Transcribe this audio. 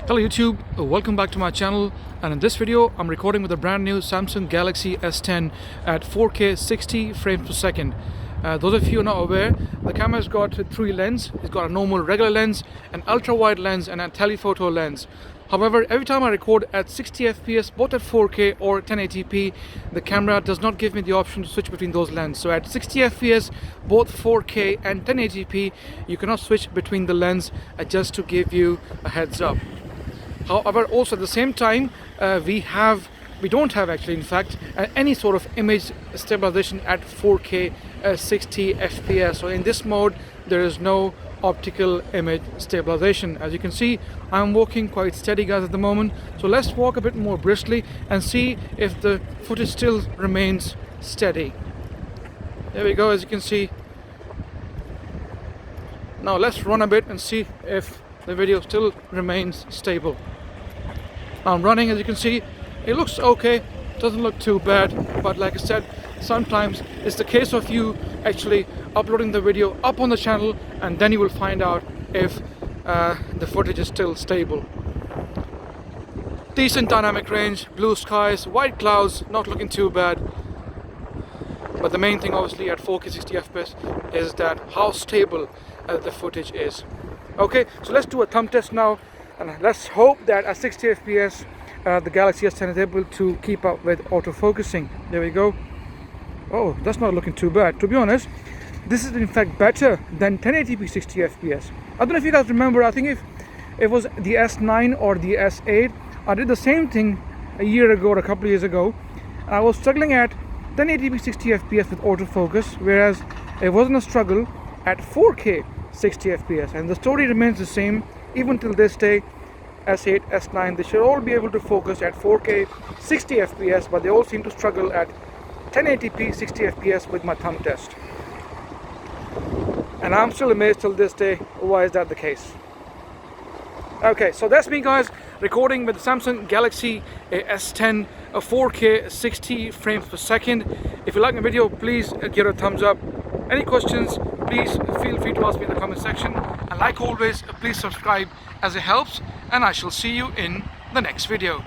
Hello YouTube, welcome back to my channel, and in this video I'm recording with a brand new Samsung Galaxy S10 at 4K 60 frames per second. Those of you who are not aware, the camera's got three lenses. It's got a normal regular lens, an ultra wide lens and a telephoto lens. However, every time I record at 60 fps, both at 4K or 1080p, the camera does not give me the option to switch between those lenses. So at 60 fps, both 4K and 1080p, you cannot switch between the lens, just to give you a heads up. However, also at the same time, we don't have actually, in fact, any sort of image stabilization at 4K 60 fps. So in this mode, there is no optical image stabilization. As you can see, I'm walking quite steady, guys, at the moment. So let's walk a bit more briskly and see if the footage still remains steady. There we go, as you can see. Now let's run a bit and see if the video still remains stable. Now I'm running, as you can see. It looks okay, doesn't look too bad, but like I said, sometimes it's the case of you actually uploading the video up on the channel, and then you will find out if the footage is still stable. Decent dynamic range, blue skies, white clouds, not looking too bad. But the main thing obviously at 4K 60 fps is that how stable the footage is. Okay, so let's do a thumb test now, and let's hope that at 60 fps the Galaxy S10 is able to keep up with autofocusing. There we go. Oh, that's not looking too bad. To be honest, this is in fact better than 1080p 60 fps. I don't know if you guys remember, I think if it was the S9 or the S8, I did the same thing a year ago or a couple of years ago. I was struggling at 1080p 60 fps with autofocus, whereas it wasn't a struggle at 4K 60 fps. And the story remains the same even till this day. S8, S9, they should all be able to focus at 4K 60 fps, but they all seem to struggle at 1080p 60 fps with my thumb test. And I'm still amazed till this day, why is that the case? Okay, so that's me, guys, recording with the Samsung Galaxy S10 4K 60 frames per second. If you like my video, please give it a thumbs up. Any questions, please feel free to ask me in the comment section. And like always, please subscribe as it helps, and I shall see you in the next video.